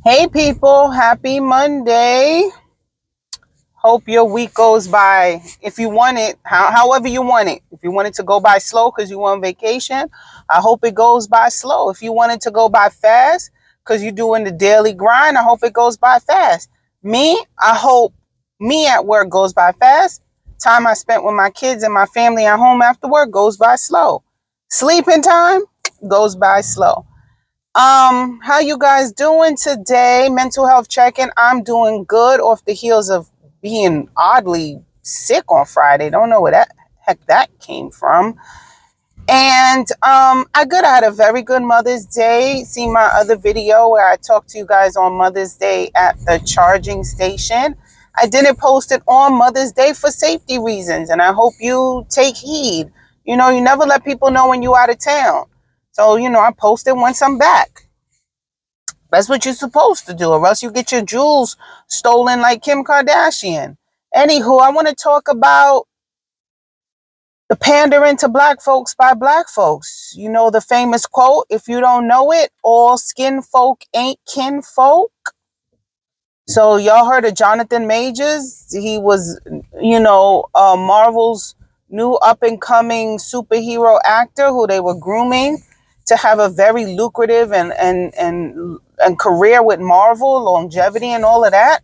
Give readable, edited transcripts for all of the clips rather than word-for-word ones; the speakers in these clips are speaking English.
Hey people, happy Monday. Hope your week goes by if you want it, however you want it. If you want it to go by slow because you on vacation, I hope it goes by slow. If you want it to go by fast because you're doing the daily grind, I hope it goes by fast. I hope me at work goes by fast. Time I spent with my kids and my family at home after work goes by slow. Sleeping time goes by slow. How you guys doing today? Mental health check-in. I'm doing good off the heels of being oddly sick on Friday. Don't know where that heck that came from. And I had a very good Mother's Day. See my other video where I talked to you guys on Mother's Day at the charging station. I didn't post it on Mother's Day for safety reasons, and I hope you take heed. You never let people know when you're out of town. So, I post it once I'm back. That's what you're supposed to do, or else you get your jewels stolen like Kim Kardashian. Anywho, I want to talk about the pandering to black folks by black folks. You know the famous quote, if you don't know it, all skin folk ain't kin folk. So y'all heard of Johnathan Majors? He was, Marvel's new up and coming superhero actor who they were grooming to have a very lucrative and career with Marvel, longevity and all of that.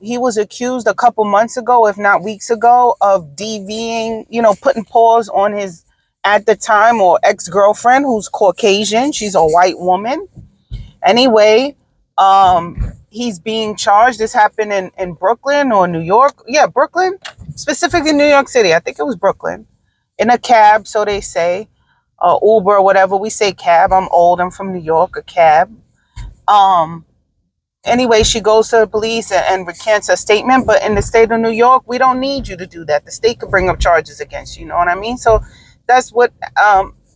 He was accused a couple months ago, if not weeks ago, of DVing, putting paws on his, at the time, or ex-girlfriend who's Caucasian. She's a white woman. Anyway, he's being charged. This happened in Brooklyn or New York. Yeah, Brooklyn, specifically New York City. I think it was Brooklyn. In a cab, so they say, Uber or whatever. We say cab. I'm old. I'm from New York. A cab. Um, anyway, she goes to the police and recants her statement. But in the state of New York, we don't need you to do that. The state could bring up charges against you. You know what I mean? So that's what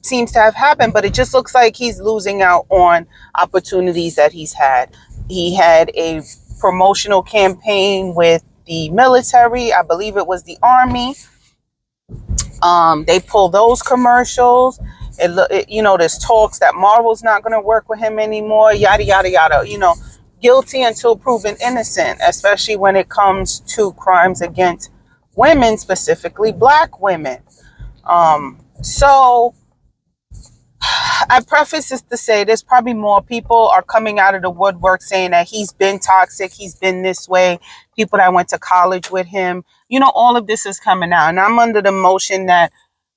seems to have happened. But it just looks like he's losing out on opportunities that he's had. He had a promotional campaign with the military. I believe it was the Army. They pull those commercials. There's talks that Marvel's not going to work with him anymore. Yada yada yada. Guilty until proven innocent, especially when it comes to crimes against women, specifically black women. So I preface this to say there's probably more people are coming out of the woodwork saying that he's been toxic, he's been this way, people that went to college with him. All of this is coming out. And I'm under the motion that,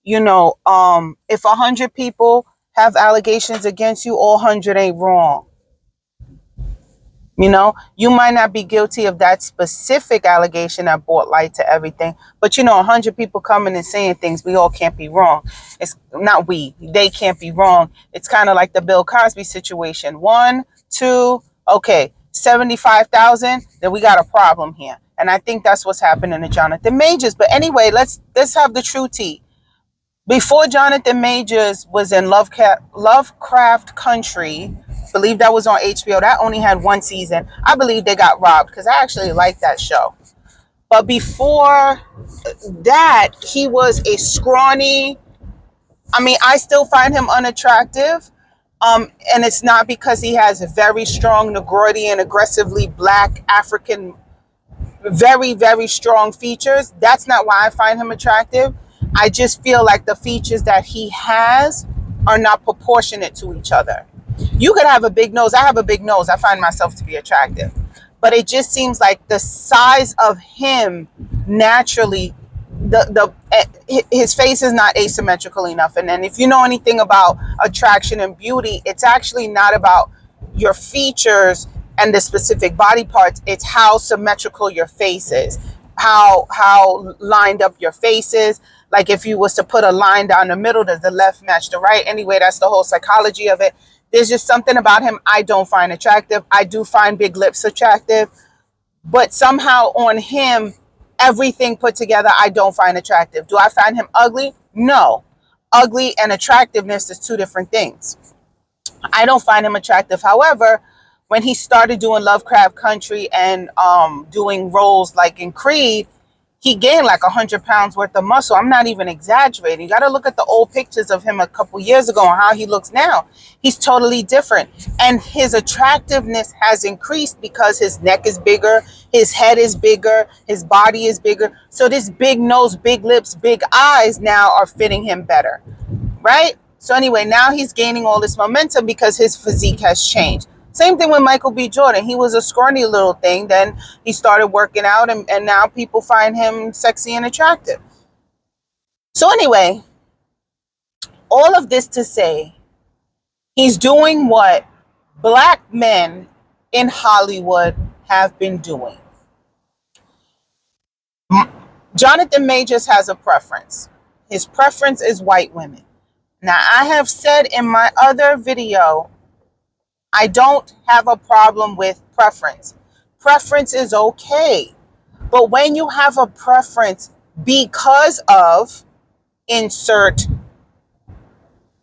if 100 people have allegations against you, all 100 ain't wrong. You might not be guilty of that specific allegation that brought light to everything, but 100 people coming and saying things, we all can't be wrong. It's not they can't be wrong. It's kind of like the Bill Cosby situation. One, two, okay, 75,000, then we got a problem here. And I think that's what's happening to Johnathan Majors. But anyway, let's have the true tea. Before Johnathan Majors was in Lovecraft Country, believe that was on HBO. That only had one season. I believe they got robbed because I actually liked that show. But before that, he was a scrawny. I still find him unattractive. And it's not because he has a very strong Negroidian and aggressively black African, very, very strong features. That's not why I find him attractive. I just feel like the features that he has are not proportionate to each other. You could have a big nose. I have a big nose. I find myself to be attractive. But it just seems like the size of him naturally, his face is not asymmetrical enough. And then if you know anything about attraction and beauty, it's actually not about your features and the specific body parts. It's how symmetrical your face is, how lined up your face is. Like if you was to put a line down the middle, does the left match the right? Anyway, that's the whole psychology of it. There's just something about him I don't find attractive. I do find big lips attractive, but somehow on him, everything put together, I don't find attractive. Do I find him ugly? No. Ugly and attractiveness is two different things. I don't find him attractive. However, when he started doing Lovecraft Country and doing roles like in Creed, he gained like 100 pounds worth of muscle. I'm not even exaggerating. You got to look at the old pictures of him a couple years ago and how he looks now. He's totally different. And his attractiveness has increased because his neck is bigger, his head is bigger, his body is bigger. So this big nose, big lips, big eyes now are fitting him better, right? So anyway, now he's gaining all this momentum because his physique has changed. Same thing with Michael B. Jordan. He was a scrawny little thing. Then he started working out, and now people find him sexy and attractive. So anyway, all of this to say, he's doing what black men in Hollywood have been doing. Johnathan Majors has a preference. His preference is white women. Now, I have said in my other video, I don't have a problem with preference. Preference is okay. But when you have a preference because of insert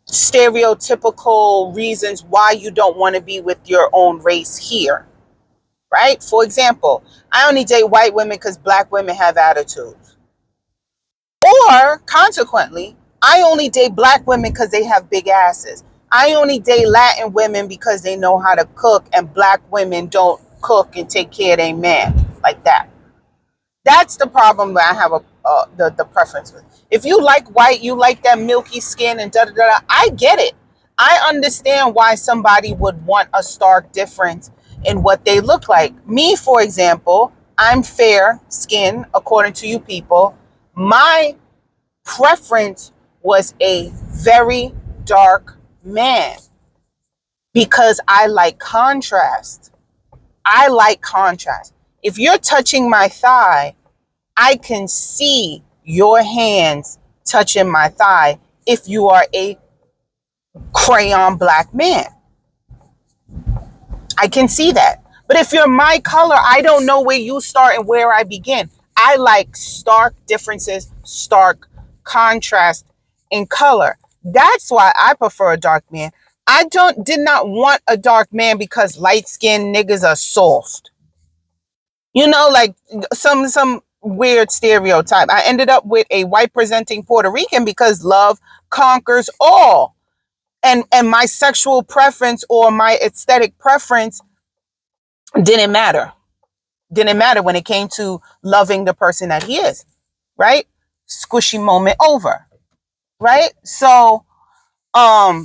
stereotypical reasons why you don't want to be with your own race here, right? For example, I only date white women because black women have attitudes. Or consequently, I only date black women because they have big asses. I only date Latin women because they know how to cook, and black women don't cook and take care of their man like that. That's the problem that I have the preference with. If you like white, you like that milky skin and da da da. I get it. I understand why somebody would want a stark difference in what they look like. Me, for example, I'm fair skin according to you people. My preference was a very dark man because I like contrast. I like contrast. If you're touching my thigh, I can see your hands touching my thigh if you are a crayon black man. I can see that. But if you're my color, I don't know where you start and where I begin. I like stark differences, stark contrast in color. That's why I prefer a dark man. I did not want a dark man because light-skinned niggas are soft. You know, like some weird stereotype. I ended up with a white presenting Puerto Rican because love conquers all. And my sexual preference or my aesthetic preference didn't matter. Didn't matter when it came to loving the person that he is, right? Squishy moment over, right? So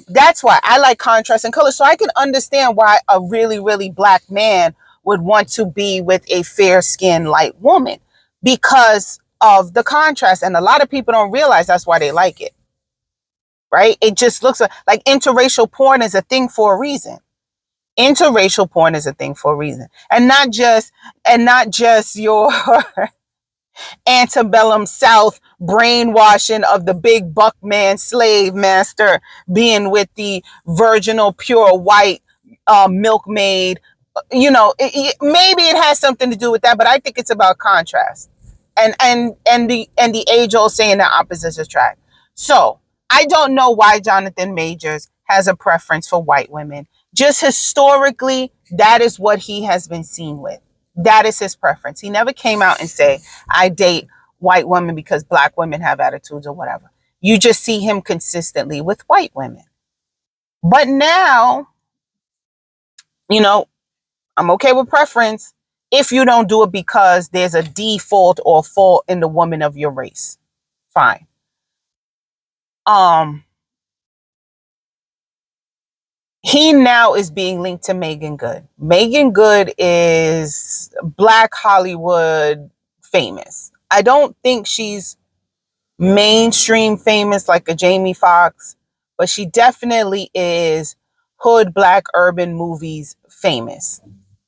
that's why I like contrast and color. So I can understand why a really, really black man would want to be with a fair-skinned light woman because of the contrast. And a lot of people don't realize that's why they like it, right? It just looks like interracial porn is a thing for a reason. Interracial porn is a thing for a reason. And not just your antebellum South brainwashing of the big buckman slave master being with the virginal pure white milkmaid. You know, maybe it has something to do with that, but I think it's about contrast and the age old saying that opposites attract. So I don't know why Johnathan Majors has a preference for white women. Just historically, that is what he has been seen with. That is his preference. He never came out and say, I date white women because black women have attitudes or whatever. You just see him consistently with white women. But now, you know, I'm okay with preference if you don't do it because there's a default or fault in the woman of your race. Fine. He now is being linked to Megan Good. Megan Good is Black Hollywood famous. I don't think she's mainstream famous like a Jamie Foxx, but she definitely is hood Black urban movies famous.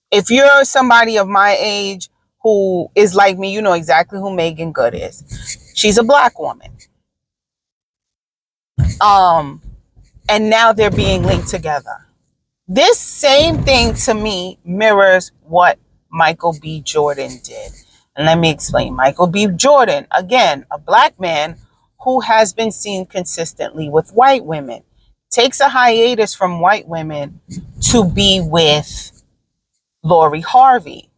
If you're somebody of my age who is like me, you know exactly who Megan Good is. She's a Black woman. And now they're being linked together. This same thing to me mirrors what Michael B. Jordan did. And let me explain. Michael B. Jordan, again, a Black man who has been seen consistently with white women, takes a hiatus from white women to be with Lori Harvey.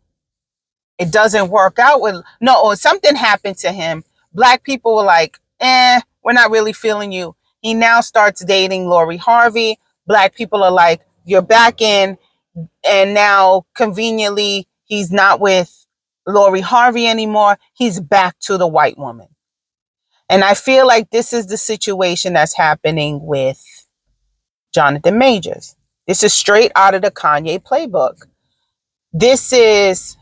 It doesn't work out with, no, or something happened to him. Black people were like, we're not really feeling you. He now starts dating Lori Harvey. Black people are like, you're back in. And now conveniently, he's not with Lori Harvey anymore. He's back to the white woman. And I feel like this is the situation that's happening with Johnathan Majors. This is straight out of the Kanye playbook. This is,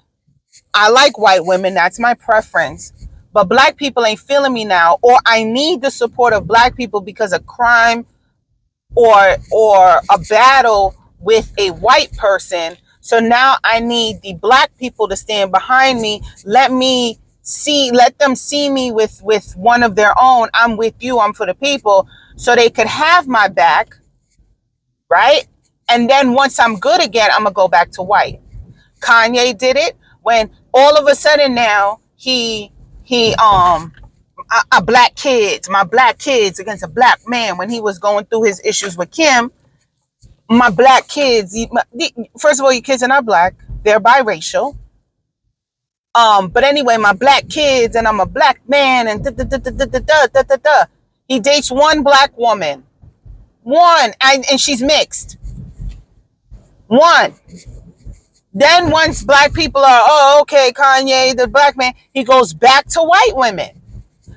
I like white women, that's my preference. But black people ain't feeling me now, or I need the support of black people because of crime or a battle with a white person. So now I need the black people to stand behind me. Let them see me with one of their own. I'm with you, I'm for the people, so they could have my back, right? And then once I'm good again, I'm gonna go back to white. Kanye did it when all of a sudden now my black kids against a black man, when he was going through his issues with Kim. My black kids, first of all, your kids are not black, they're biracial. But anyway, my black kids, and I'm a black man, and he dates one black woman, and she's mixed. One. Then once black people are, oh, okay, Kanye, the black man, he goes back to white women.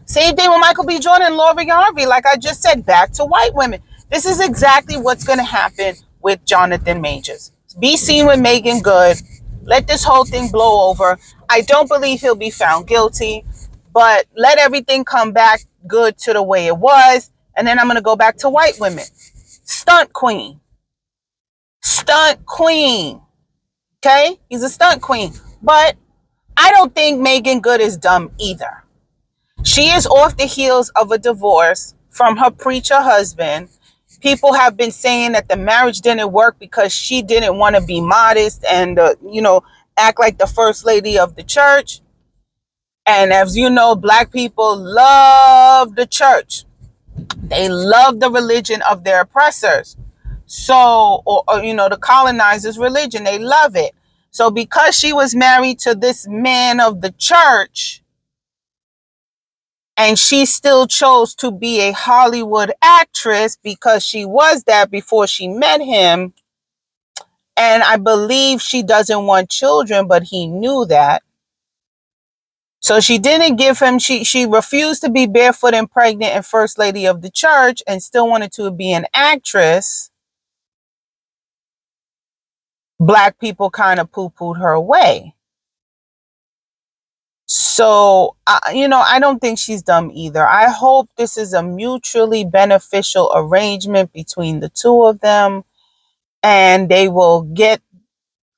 Same thing with Michael B. Jordan and Lori Harvey. Like I just said, back to white women. This is exactly what's going to happen with Johnathan Majors. Be seen with Megan Good. Let this whole thing blow over. I don't believe he'll be found guilty, but let everything come back good to the way it was. And then I'm going to go back to white women. Stunt queen. Stunt queen. Okay? He's a stunt queen. But I don't think Megan Good is dumb either. She is off the heels of a divorce from her preacher husband. People have been saying that the marriage didn't work because she didn't want to be modest and, act like the first lady of the church. And as you know, black people love the church. They love the religion of their oppressors. So, or the colonizers' religion, they love it. So because she was married to this man of the church, and she still chose to be a Hollywood actress because she was that before she met him. And I believe she doesn't want children, but he knew that. So she didn't give him, she refused to be barefoot and pregnant and first lady of the church and still wanted to be an actress. Black people kind of poo-pooed her away. So, I don't think she's dumb either. I hope this is a mutually beneficial arrangement between the two of them, and they will get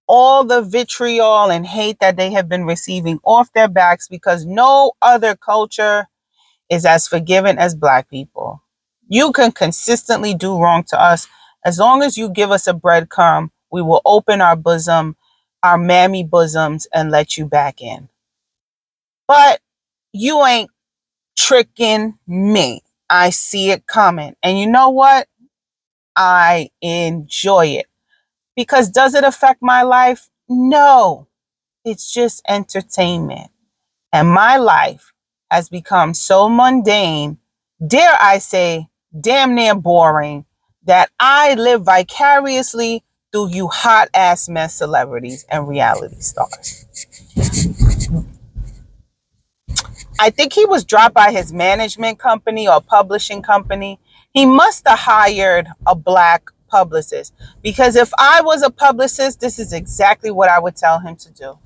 all the vitriol and hate that they have been receiving off their backs, because no other culture is as forgiving as black people. You can consistently do wrong to us. As long as you give us a breadcrumb, we will open our bosom, our mammy bosoms, and let you back in. But you ain't tricking me. I see it coming. And you know what? I enjoy it. Because does it affect my life? No. It's just entertainment. And my life has become so mundane, dare I say, damn near boring, that I live vicariously through you hot ass mess celebrities and reality stars. I think he was dropped by his management company or publishing company. He must have hired a black publicist, because if I was a publicist, this is exactly what I would tell him to do.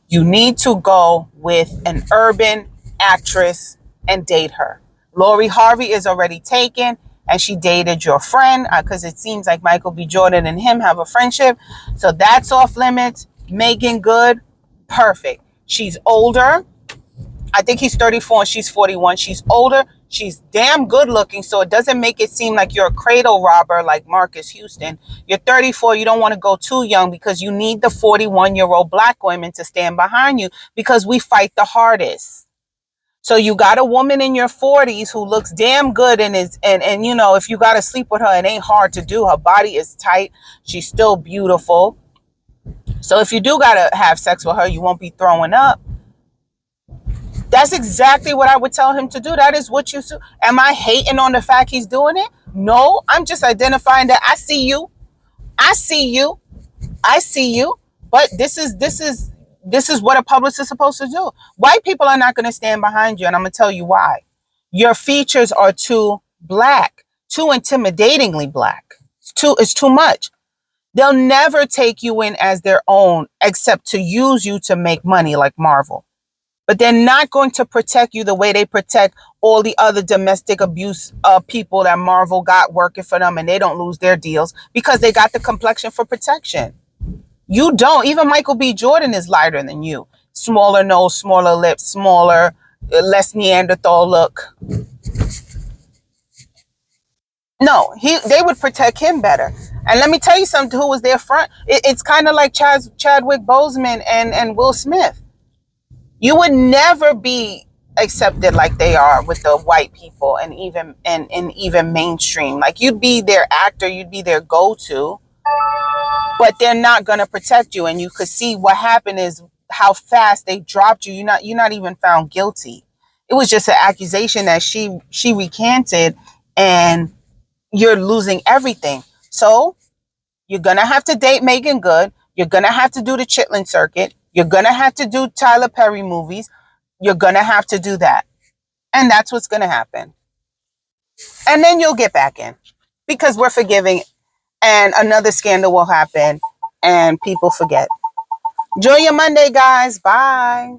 You need to go with an urban actress and date her. Lori Harvey is already taken, and she dated your friend, because it seems like Michael B. Jordan and him have a friendship. So that's off limits. Megan Good, perfect. She's older. I think he's 34 and she's 41. She's older. She's damn good looking, so it doesn't make it seem like you're a cradle robber like Marcus Houston. You're 34. You don't want to go too young, because you need the 41-year-old black women to stand behind you, because we fight the hardest. So you got a woman in your 40s who looks damn good and is, and if you got to sleep with her, it ain't hard to do. Her body is tight. She's still beautiful. So if you do gotta have sex with her, you won't be throwing up. That's exactly what I would tell him to do. That is what you do. Am I hating on the fact he's doing it? No, I'm just identifying that I see you. I see you. I see you. But this is what a publicist is supposed to do. White people are not going to stand behind you, and I'm going to tell you why. Your features are too black, too intimidatingly black. It's too much. They'll never take you in as their own except to use you to make money like Marvel. But they're not going to protect you the way they protect all the other domestic abuse people that Marvel got working for them, and they don't lose their deals because they got the complexion for protection. You don't. Even Michael B. Jordan is lighter than you. Smaller nose, smaller lips, smaller, less Neanderthal look. No, they would protect him better. And let me tell you something, who was their front. It's kind of like Chadwick Boseman and Will Smith. You would never be accepted like they are with the white people and even mainstream. Like, you'd be their actor, you'd be their go-to, but they're not going to protect you. And you could see what happened is how fast they dropped you. You're not even found guilty. It was just an accusation that she recanted, and you're losing everything. So you're going to have to date Megan Good. You're going to have to do the Chitlin circuit. You're going to have to do Tyler Perry movies. You're going to have to do that. And that's what's going to happen. And then you'll get back in because we're forgiving, and another scandal will happen and people forget. Enjoy your Monday, guys. Bye.